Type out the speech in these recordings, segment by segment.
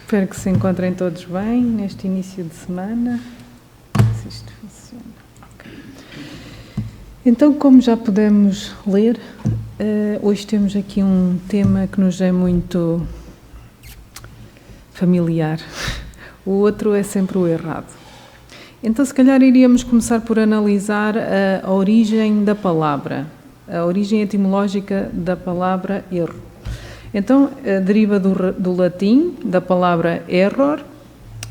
Espero que se encontrem todos bem neste início de semana. Se isto funciona. Okay. Então, como já podemos ler, hoje temos aqui um tema que nos é muito familiar. O outro é sempre o errado. Então, se calhar iríamos começar por analisar a origem da palavra, a origem etimológica da palavra erro. Então, deriva do latim, da palavra error,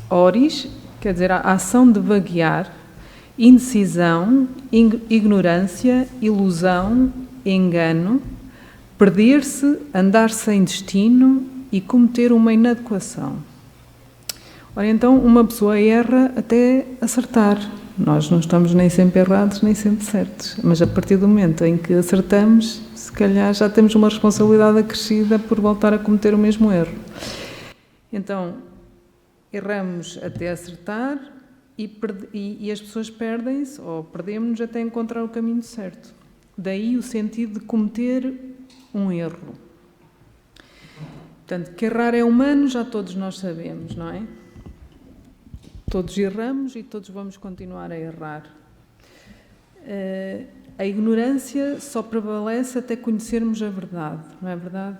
oris, quer dizer, a ação de vaguear, indecisão, ignorância, ilusão, engano, perder-se, andar sem destino e cometer uma inadequação. Ora, então, uma pessoa erra até acertar. Nós não estamos nem sempre errados, nem sempre certos. Mas a partir do momento em que acertamos, se calhar já temos uma responsabilidade acrescida por voltar a cometer o mesmo erro. Então, erramos até acertar e as pessoas perdem-se ou perdemos-nos até encontrar o caminho certo. Daí o sentido de cometer um erro. Portanto, que errar é humano, já todos nós sabemos, não é? Todos erramos e todos vamos continuar a errar. A ignorância só prevalece até conhecermos a verdade, não é verdade?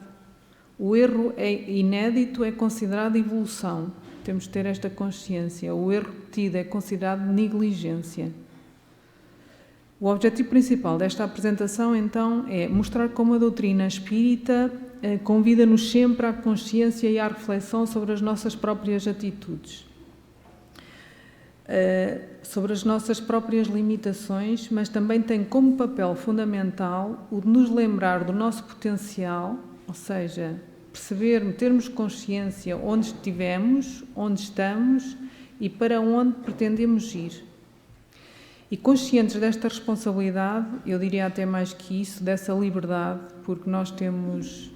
O erro é inédito, é considerado evolução. Temos de ter esta consciência. O erro repetido é considerado negligência. O objetivo principal desta apresentação, então, é mostrar como a doutrina espírita convida-nos sempre à consciência e à reflexão sobre as nossas próprias atitudes. Sobre as nossas próprias limitações, mas também tem como papel fundamental o de nos lembrar do nosso potencial, ou seja, perceber, termos consciência onde estivemos, onde estamos e para onde pretendemos ir. E conscientes desta responsabilidade, eu diria até mais que isso, dessa liberdade, porque nós temos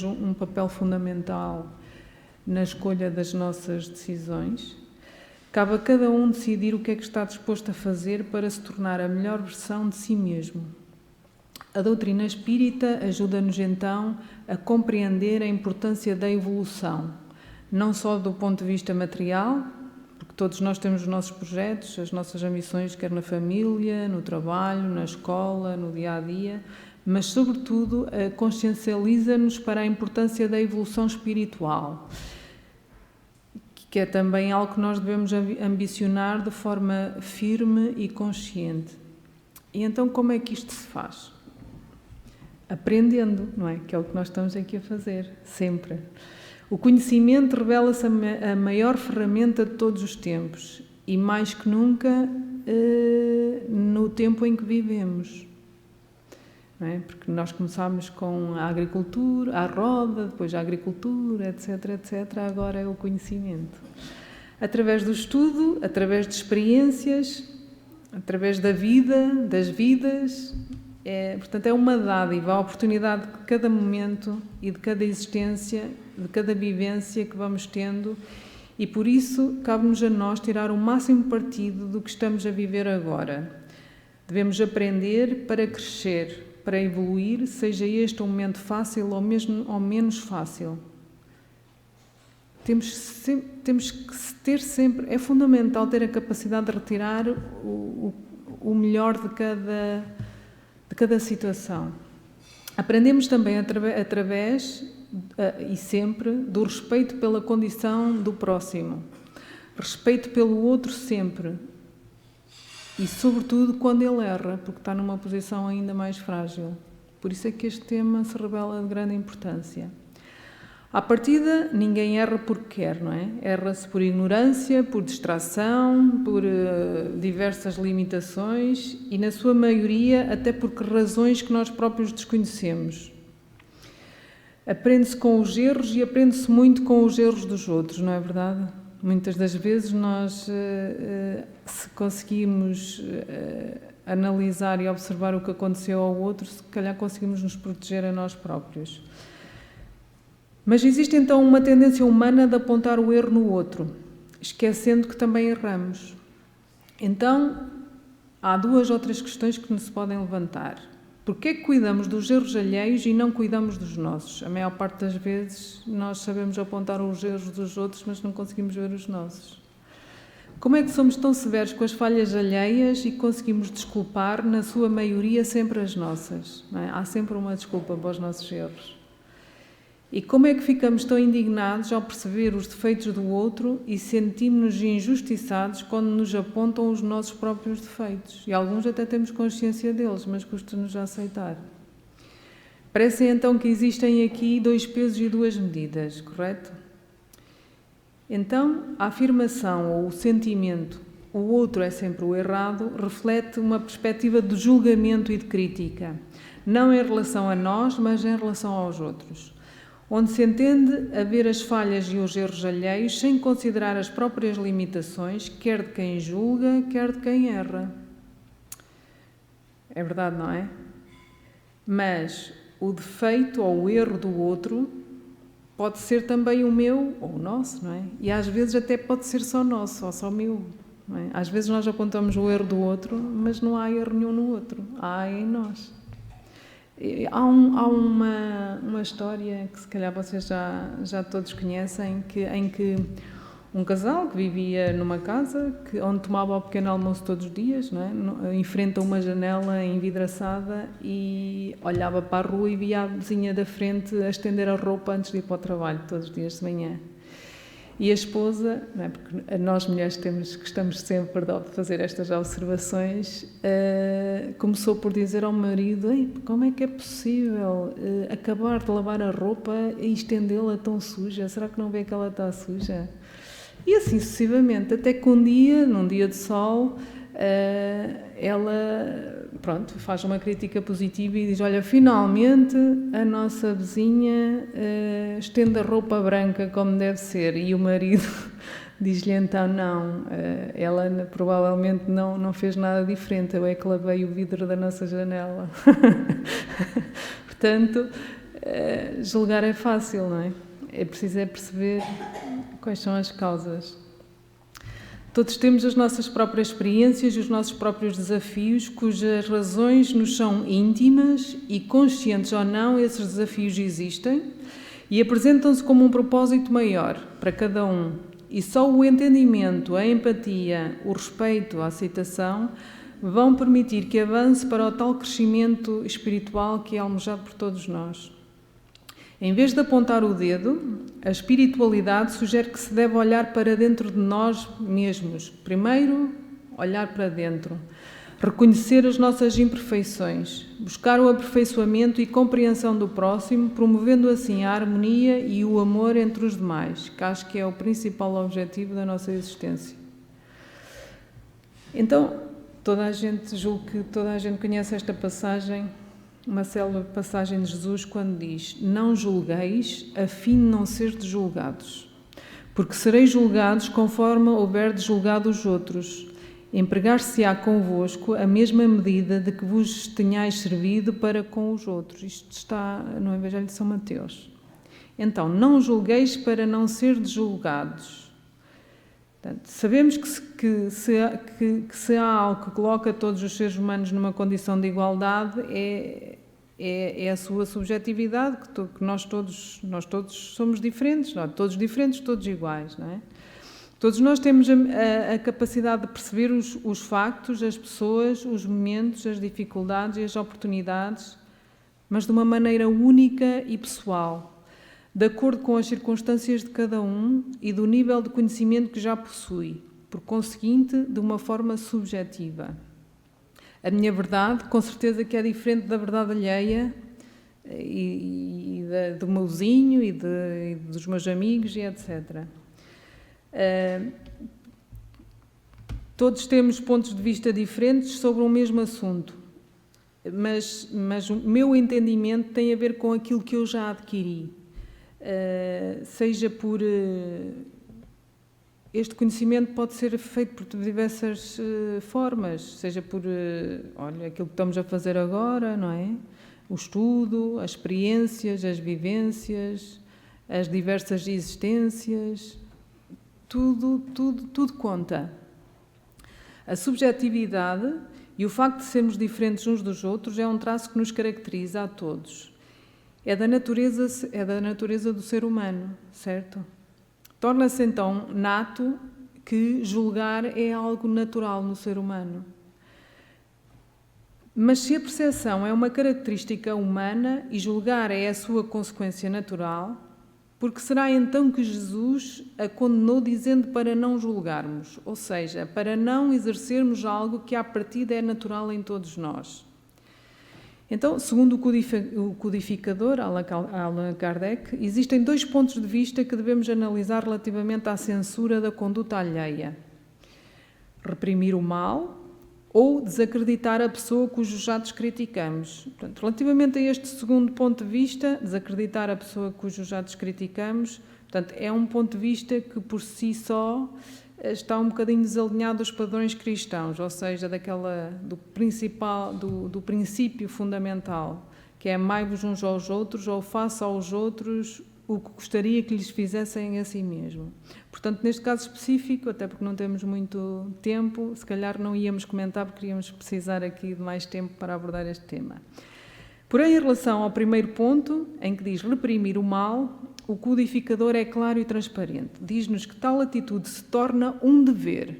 um papel fundamental na escolha das nossas decisões. Cabe a cada um decidir o que é que está disposto a fazer para se tornar a melhor versão de si mesmo. A doutrina espírita ajuda-nos então a compreender a importância da evolução, não só do ponto de vista material, porque todos nós temos os nossos projetos, as nossas ambições, quer na família, no trabalho, na escola, no dia-a-dia, mas sobretudo consciencializa-nos para a importância da evolução espiritual, que é também algo que nós devemos ambicionar de forma firme e consciente. E então como é que isto se faz? Aprendendo, não é? Que é o que nós estamos aqui a fazer, sempre. O conhecimento revela-se a maior ferramenta de todos os tempos e mais que nunca no tempo em que vivemos. Não é? Porque nós começámos com a agricultura, a roda, depois a agricultura, etc, etc. Agora é o conhecimento. Através do estudo, através de experiências, através da vida, das vidas. Portanto, é uma dádiva, a oportunidade de cada momento e de cada existência, de cada vivência que vamos tendo. E por isso, cabe-nos a nós tirar o máximo partido do que estamos a viver agora. Devemos aprender para crescer, para evoluir, seja este um momento fácil ou menos fácil. Temos que ter sempre, é fundamental ter a capacidade de retirar o melhor de cada situação. Aprendemos também através e sempre do respeito pela condição do próximo, respeito pelo outro sempre. E, sobretudo, quando ele erra, porque está numa posição ainda mais frágil. Por isso é que este tema se revela de grande importância. À partida, ninguém erra porque quer, não é? Erra-se por ignorância, por distração, por diversas limitações e, na sua maioria, até por razões que nós próprios desconhecemos. Aprende-se com os erros e aprende-se muito com os erros dos outros, não é verdade? Muitas das vezes nós, se conseguimos analisar e observar o que aconteceu ao outro, se calhar conseguimos nos proteger a nós próprios. Mas existe então uma tendência humana de apontar o erro no outro, esquecendo que também erramos. Então, há duas ou três questões que nos podem levantar. Porquê é que cuidamos dos erros alheios e não cuidamos dos nossos? A maior parte das vezes nós sabemos apontar os erros dos outros, mas não conseguimos ver os nossos. Como é que somos tão severos com as falhas alheias e conseguimos desculpar, na sua maioria, sempre as nossas? Não é? Há sempre uma desculpa para os nossos erros. E como é que ficamos tão indignados ao perceber os defeitos do outro e sentimos-nos injustiçados quando nos apontam os nossos próprios defeitos? E alguns até temos consciência deles, mas custa-nos a aceitar. Parece então que existem aqui 2 pesos e 2 medidas, correto? Então, a afirmação ou o sentimento, o outro é sempre o errado, reflete uma perspectiva de julgamento e de crítica, não em relação a nós, mas em relação aos outros, onde se entende a ver as falhas e os erros alheios sem considerar as próprias limitações, quer de quem julga, quer de quem erra. É verdade, não é? Mas o defeito ou o erro do outro pode ser também o meu ou o nosso, não é? E às vezes até pode ser só nosso ou só meu, não é? Às vezes nós apontamos o erro do outro, mas não há erro nenhum no outro, há em nós. Há uma história que se calhar vocês já todos conhecem, em que um casal que vivia numa casa onde tomava o pequeno almoço todos os dias, não é? Em frente a uma janela envidraçada, e olhava para a rua e via a vizinha da frente a estender a roupa antes de ir para o trabalho, todos os dias de manhã. E a esposa, não é? Porque nós mulheres gostamos sempre de fazer estas observações, começou por dizer ao marido: como é que é possível acabar de lavar a roupa e estendê-la tão suja? Será que não vê que ela está suja? E assim sucessivamente, até que num dia de sol, ela, faz uma crítica positiva e diz: olha, finalmente a nossa vizinha estende a roupa branca como deve ser. E o marido diz-lhe então: não, ela provavelmente não fez nada diferente, eu é que lavei o vidro da nossa janela. Portanto, julgar é fácil, não é? É preciso perceber quais são as causas. Todos temos as nossas próprias experiências e os nossos próprios desafios, cujas razões nos são íntimas e, conscientes ou não, esses desafios existem e apresentam-se como um propósito maior para cada um. E só o entendimento, a empatia, o respeito, a aceitação vão permitir que avance para o tal crescimento espiritual que é almejado por todos nós. Em vez de apontar o dedo, a espiritualidade sugere que se deve olhar para dentro de nós mesmos. Primeiro, olhar para dentro, reconhecer as nossas imperfeições, buscar o aperfeiçoamento e compreensão do próximo, promovendo assim a harmonia e o amor entre os demais, que acho que é o principal objetivo da nossa existência. Então, julgo que toda a gente conhece esta passagem, uma célebre passagem de Jesus, quando diz: não julgueis, a fim de não seres julgados, porque sereis julgados conforme houverdes julgado os outros. Empregar-se-á convosco a mesma medida de que vos tenhais servido para com os outros. Isto está no Evangelho de São Mateus. Então, não julgueis para não seres julgados. Portanto, sabemos que se há algo que coloca todos os seres humanos numa condição de igualdade, é a sua subjetividade, que nós todos somos diferentes, não? Todos diferentes, todos iguais, não é? Todos nós temos a capacidade de perceber os factos, as pessoas, os momentos, as dificuldades e as oportunidades, mas de uma maneira única e pessoal, de acordo com as circunstâncias de cada um e do nível de conhecimento que já possui, por conseguinte, de uma forma subjetiva. A minha verdade, com certeza que é diferente da verdade alheia e do meu vizinho e dos meus amigos e etc. Todos temos pontos de vista diferentes sobre o mesmo assunto, mas o meu entendimento tem a ver com aquilo que eu já adquiri, seja por... Este conhecimento pode ser feito por diversas formas, seja por, aquilo que estamos a fazer agora, não é? O estudo, as experiências, as vivências, as diversas existências, tudo conta. A subjetividade E o facto de sermos diferentes uns dos outros é um traço que nos caracteriza a todos. É da natureza do ser humano, certo? Torna-se então nato que julgar é algo natural no ser humano. Mas se a percepção é uma característica humana e julgar é a sua consequência natural, por que será então que Jesus a condenou dizendo para não julgarmos, ou seja, para não exercermos algo que à partida é natural em todos nós? Então, segundo o codificador Allan Kardec, existem 2 pontos de vista que devemos analisar relativamente à censura da conduta alheia: reprimir o mal ou desacreditar a pessoa cujos atos criticamos. Portanto, relativamente a este segundo ponto de vista, desacreditar a pessoa cujos atos criticamos, portanto, é um ponto de vista que por si só está um bocadinho desalinhado dos padrões cristãos, ou seja, do princípio fundamental, que é amai-vos uns aos outros ou faça aos outros o que gostaria que lhes fizessem a si mesmo. Portanto, neste caso específico, até porque não temos muito tempo, se calhar não íamos comentar porque iríamos precisar aqui de mais tempo para abordar este tema. Porém, em relação ao primeiro ponto, em que diz reprimir o mal, o codificador é claro e transparente. Diz-nos que tal atitude se torna um dever,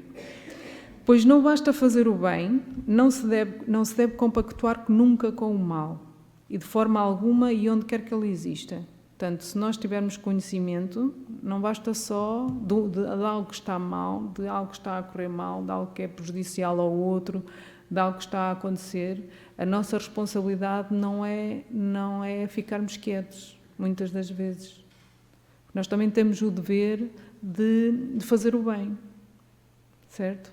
pois não basta fazer o bem, não se deve compactuar nunca com o mal, e de forma alguma e onde quer que ele exista. Portanto, se nós tivermos conhecimento, não basta só de algo que está mal, de algo que está a correr mal, de algo que é prejudicial ao outro, de algo que está a acontecer. A nossa responsabilidade não é ficarmos quietos, muitas das vezes. Nós também temos o dever de fazer o bem, certo?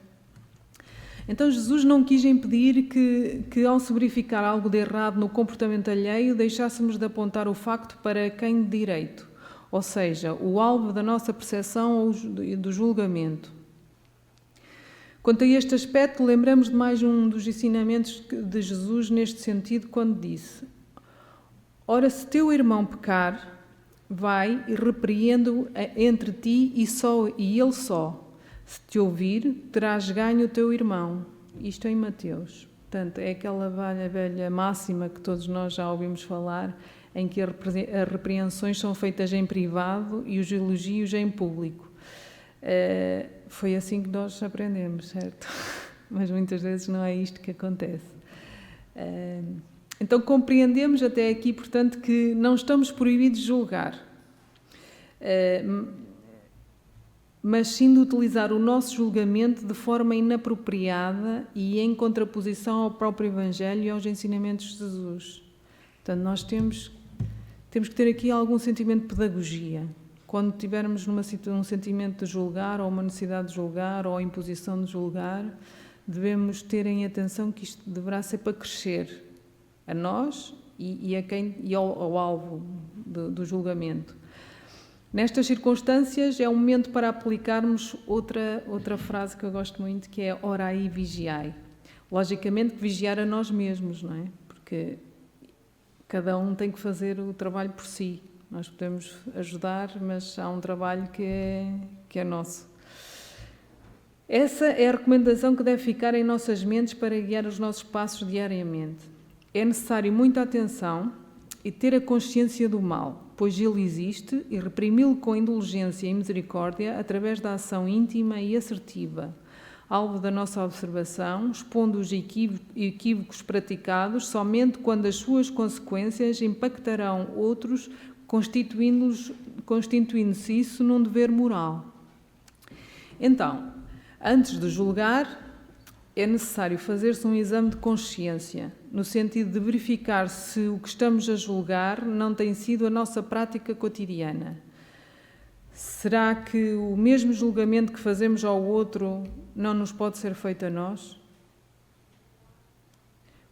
Então Jesus não quis impedir que ao se verificar algo de errado no comportamento alheio, deixássemos de apontar o facto para quem de direito, ou seja, o alvo da nossa percepção ou do julgamento. Quanto a este aspecto, lembramos de mais um dos ensinamentos de Jesus neste sentido, quando disse: ora, se teu irmão pecar, vai e repreende-o entre ti e ele só. Se te ouvir, terás ganho o teu irmão. Isto é em Mateus. Portanto, é aquela velha máxima que todos nós já ouvimos falar, em que as repreensões são feitas em privado e os elogios em público. Foi assim que nós aprendemos, certo? Mas muitas vezes não é isto que acontece. Então compreendemos até aqui, portanto, que não estamos proibidos de julgar, mas sim de utilizar o nosso julgamento de forma inapropriada e em contraposição ao próprio Evangelho e aos ensinamentos de Jesus. Portanto, nós temos que ter aqui algum sentimento de pedagogia. Quando tivermos um sentimento de julgar, ou uma necessidade de julgar, ou a imposição de julgar, devemos ter em atenção que isto deverá ser para crescer a nós e ao alvo do julgamento. Nestas circunstâncias é um momento para aplicarmos outra frase que eu gosto muito, que é orai e vigiai. Logicamente que vigiar a nós mesmos, não é? Porque cada um tem que fazer o trabalho por si. Nós podemos ajudar, mas há um trabalho que é nosso. Essa é a recomendação que deve ficar em nossas mentes para guiar os nossos passos diariamente. É necessário muita atenção e ter a consciência do mal, pois ele existe, e reprimi-lo com indulgência e misericórdia através da ação íntima e assertiva, alvo da nossa observação, expondo os equívocos praticados somente quando as suas consequências impactarão outros, constituindo-se isso num dever moral. Então, antes de julgar, é necessário fazer-se um exame de consciência, no sentido de verificar se o que estamos a julgar não tem sido a nossa prática cotidiana. Será que o mesmo julgamento que fazemos ao outro não nos pode ser feito a nós?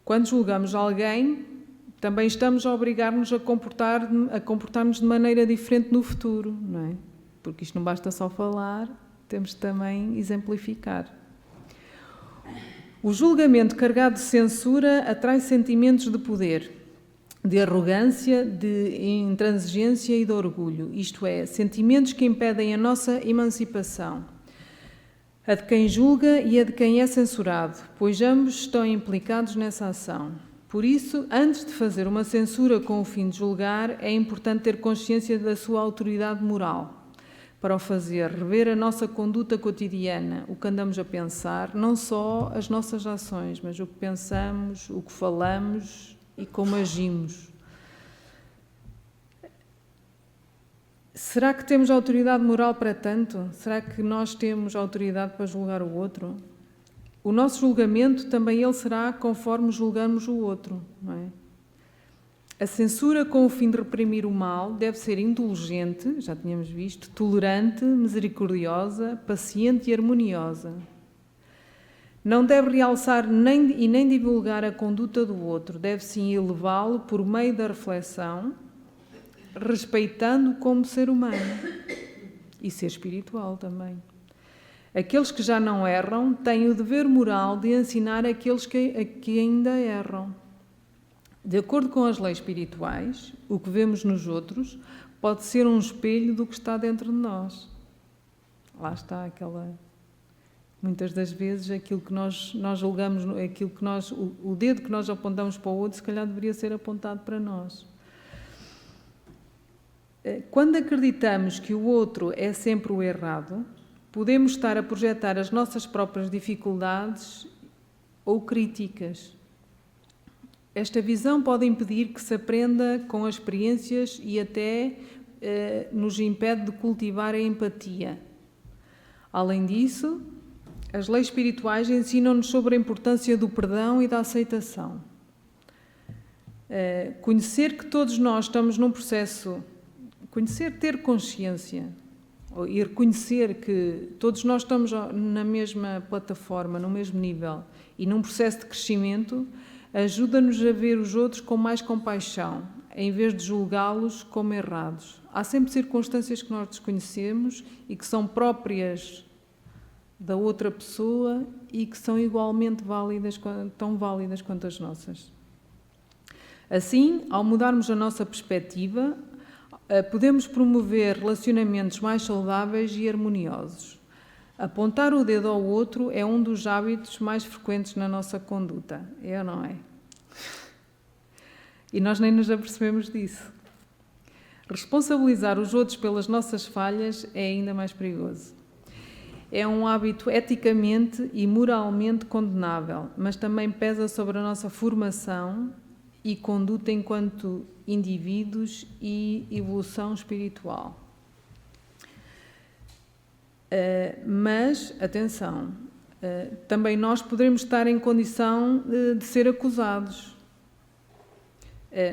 Quando julgamos alguém, também estamos a obrigar-nos a comportar-nos de maneira diferente no futuro, não é? Porque isto não basta só falar, temos de também exemplificar. O julgamento carregado de censura atrai sentimentos de poder, de arrogância, de intransigência e de orgulho, isto é, sentimentos que impedem a nossa emancipação. A de quem julga e a de quem é censurado, pois ambos estão implicados nessa ação. Por isso, antes de fazer uma censura com o fim de julgar, é importante ter consciência da sua autoridade moral. Para o fazer, rever a nossa conduta cotidiana, o que andamos a pensar, não só as nossas ações, mas o que pensamos, o que falamos e como agimos. Será que temos autoridade moral para tanto? Será que nós temos autoridade para julgar o outro? O nosso julgamento também ele será conforme julgamos o outro, não é? A censura com o fim de reprimir o mal deve ser indulgente, já tínhamos visto, tolerante, misericordiosa, paciente e harmoniosa. Não deve realçar nem divulgar a conduta do outro, deve sim elevá-lo por meio da reflexão, respeitando-o como ser humano e ser espiritual também. Aqueles que já não erram têm o dever moral de ensinar aqueles que ainda erram. De acordo com as leis espirituais, o que vemos nos outros pode ser um espelho do que está dentro de nós. Lá está muitas das vezes aquilo que nós julgamos, o dedo que nós apontamos para o outro, se calhar deveria ser apontado para nós. Quando acreditamos que o outro é sempre o errado, podemos estar a projetar as nossas próprias dificuldades ou críticas. Esta visão pode impedir que se aprenda com as experiências e até nos impede de cultivar a empatia. Além disso, as leis espirituais ensinam-nos sobre a importância do perdão e da aceitação. Conhecer que todos nós estamos num processo, ter consciência e reconhecer que todos nós estamos na mesma plataforma, no mesmo nível e num processo de crescimento, ajuda-nos a ver os outros com mais compaixão, em vez de julgá-los como errados. Há sempre circunstâncias que nós desconhecemos e que são próprias da outra pessoa e que são igualmente tão válidas quanto as nossas. Assim, ao mudarmos a nossa perspectiva, podemos promover relacionamentos mais saudáveis e harmoniosos. Apontar o dedo ao outro é um dos hábitos mais frequentes na nossa conduta, é ou não é? E nós nem nos apercebemos disso. Responsabilizar os outros pelas nossas falhas é ainda mais perigoso. É um hábito eticamente e moralmente condenável, mas também pesa sobre a nossa formação e conduta enquanto indivíduos e evolução espiritual. Mas, atenção, também nós poderemos estar em condição de ser acusados.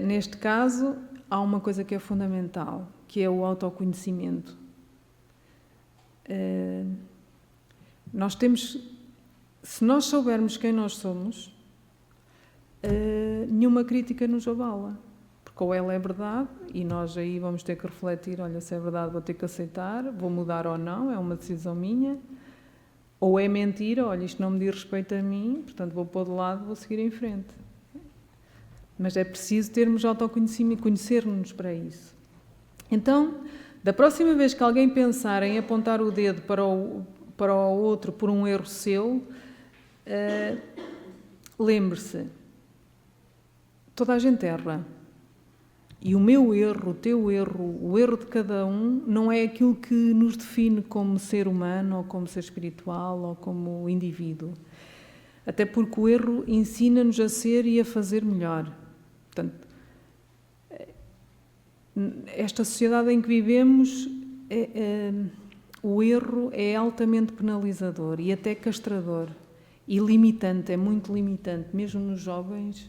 Neste caso, há uma coisa que é fundamental, que é o autoconhecimento. Se nós soubermos quem nós somos, nenhuma crítica nos abala. Porque ou ela é verdade, e nós aí vamos ter que refletir, olha, se é verdade vou ter que aceitar, vou mudar ou não, é uma decisão minha. Ou é mentira, olha, isto não me diz respeito a mim, portanto vou pôr de lado, vou seguir em frente. Mas é preciso termos autoconhecimento e conhecer-nos para isso. Então, da próxima vez que alguém pensar em apontar o dedo para o outro por um erro seu, lembre-se, toda a gente erra. E o meu erro, o teu erro, o erro de cada um não é aquilo que nos define como ser humano, ou como ser espiritual, ou como indivíduo. Até porque o erro ensina-nos a ser e a fazer melhor. Portanto, esta sociedade em que vivemos, o erro é altamente penalizador e até castrador. E limitante, é muito limitante. Mesmo nos jovens,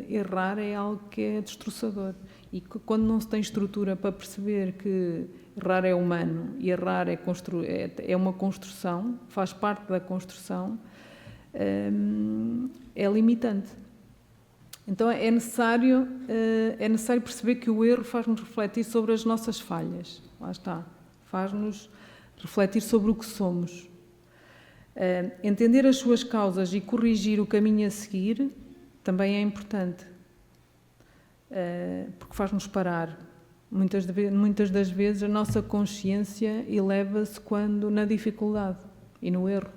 errar é algo que é destroçador. E quando não se tem estrutura para perceber que errar é humano e errar é uma construção, faz parte da construção, é limitante. Então é necessário perceber que o erro faz-nos refletir sobre as nossas falhas. Lá está. Faz-nos refletir sobre o que somos. Entender as suas causas e corrigir o caminho a seguir também é importante, porque faz-nos parar. Muitas das vezes a nossa consciência eleva-se quando na dificuldade e no erro.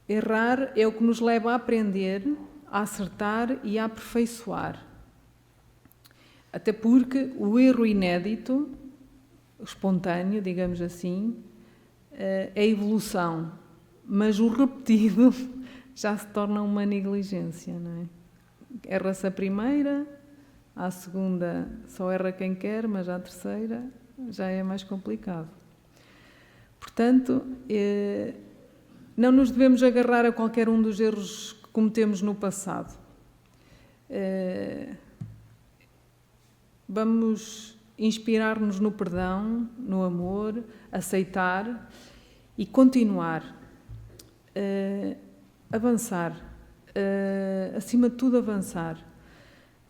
Errar é o que nos leva a aprender, a acertar e a aperfeiçoar. Até porque o erro inédito, espontâneo, digamos assim, é evolução, mas o repetido já se torna uma negligência, não é? Erra-se a primeira, à segunda só erra quem quer, mas à terceira já é mais complicado. Portanto, não nos devemos agarrar a qualquer um dos erros que cometemos no passado. Vamos inspirar-nos no perdão, no amor, aceitar e continuar, avançar, acima de tudo avançar,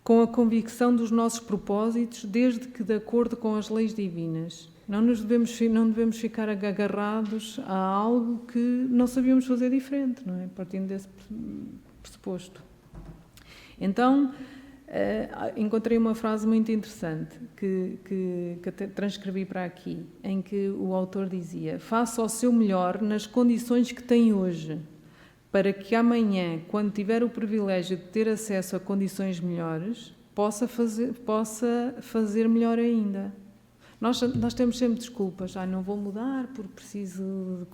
com a convicção dos nossos propósitos, desde que de acordo com as leis divinas. Não devemos ficar agarrados a algo que não sabíamos fazer diferente, não é? Partindo desse pressuposto. Então, encontrei uma frase muito interessante que transcrevi para aqui, em que o autor dizia: faça o seu melhor nas condições que tem hoje, para que amanhã, quando tiver o privilégio de ter acesso a condições melhores, possa fazer melhor ainda. Nós temos sempre desculpas, não vou mudar porque preciso,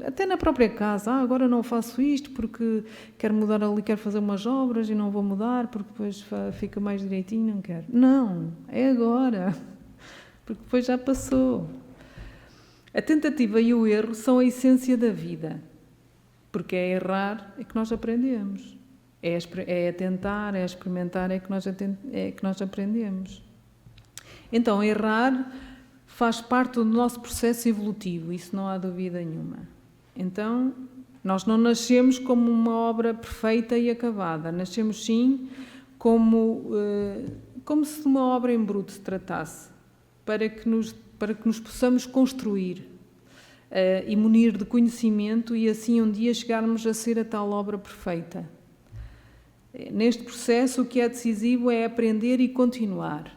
até na própria casa, agora não faço isto porque quero mudar ali, quero fazer umas obras e não vou mudar porque depois fica mais direitinho, não quero. Não, é agora, porque depois já passou. A tentativa e o erro são a essência da vida, porque é errar que nós aprendemos, é tentar, é experimentar, é que nós aprendemos. Então, errar faz parte do nosso processo evolutivo, isso não há dúvida nenhuma. Então, nós não nascemos como uma obra perfeita e acabada, nascemos sim como se de uma obra em bruto se tratasse, para que nos possamos construir e munir de conhecimento e assim um dia chegarmos a ser a tal obra perfeita. Neste processo, o que é decisivo é aprender e continuar.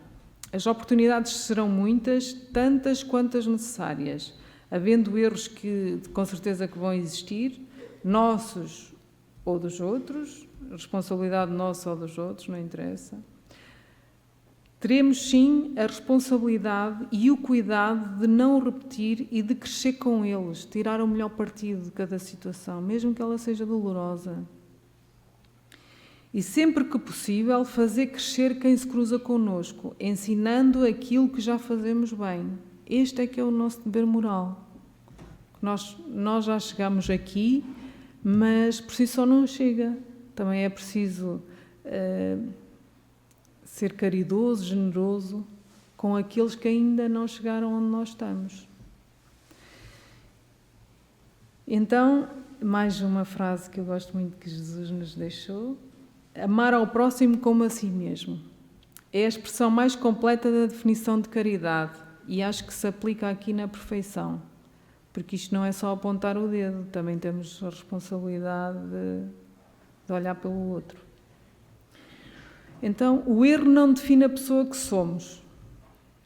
As oportunidades serão muitas, tantas quantas necessárias, havendo erros que com certeza que vão existir, nossos ou dos outros, responsabilidade nossa ou dos outros, não interessa. Teremos sim a responsabilidade e o cuidado de não repetir e de crescer com eles, tirar o melhor partido de cada situação, mesmo que ela seja dolorosa. E sempre que possível fazer crescer quem se cruza connosco, ensinando aquilo que já fazemos bem. Este é que é o nosso dever moral. Nós já chegamos aqui, mas por si só não chega. Também é preciso ser caridoso, generoso com aqueles que ainda não chegaram onde nós estamos. Então, mais uma frase que eu gosto muito que Jesus nos deixou: amar ao próximo como a si mesmo. É a expressão mais completa da definição de caridade e acho que se aplica aqui na perfeição, porque isto não é só apontar o dedo, também temos a responsabilidade de olhar pelo outro. Então, o erro não define a pessoa que somos.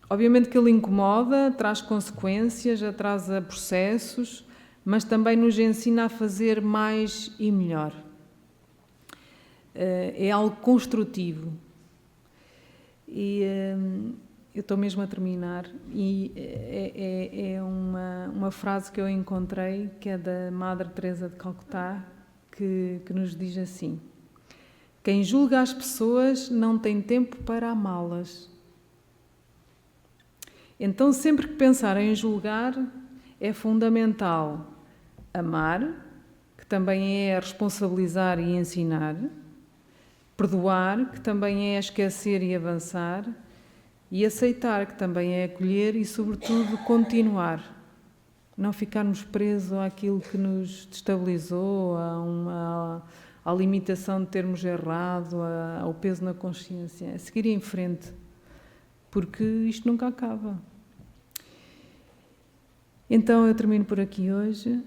Obviamente que ele incomoda, traz consequências, atrasa processos, mas também nos ensina a fazer mais e melhor. É algo construtivo. E eu estou mesmo a terminar, e é uma frase que eu encontrei, que é da Madre Teresa de Calcutá, que nos diz assim: quem julga as pessoas não tem tempo para amá-las. Então, sempre que pensar em julgar, é fundamental amar, que também é responsabilizar e ensinar, perdoar, que também é esquecer e avançar, e aceitar, que também é acolher e, sobretudo, continuar. Não ficarmos presos àquilo que nos destabilizou, à limitação de termos errado, ao peso na consciência. É seguir em frente, porque isto nunca acaba. Então, eu termino por aqui hoje.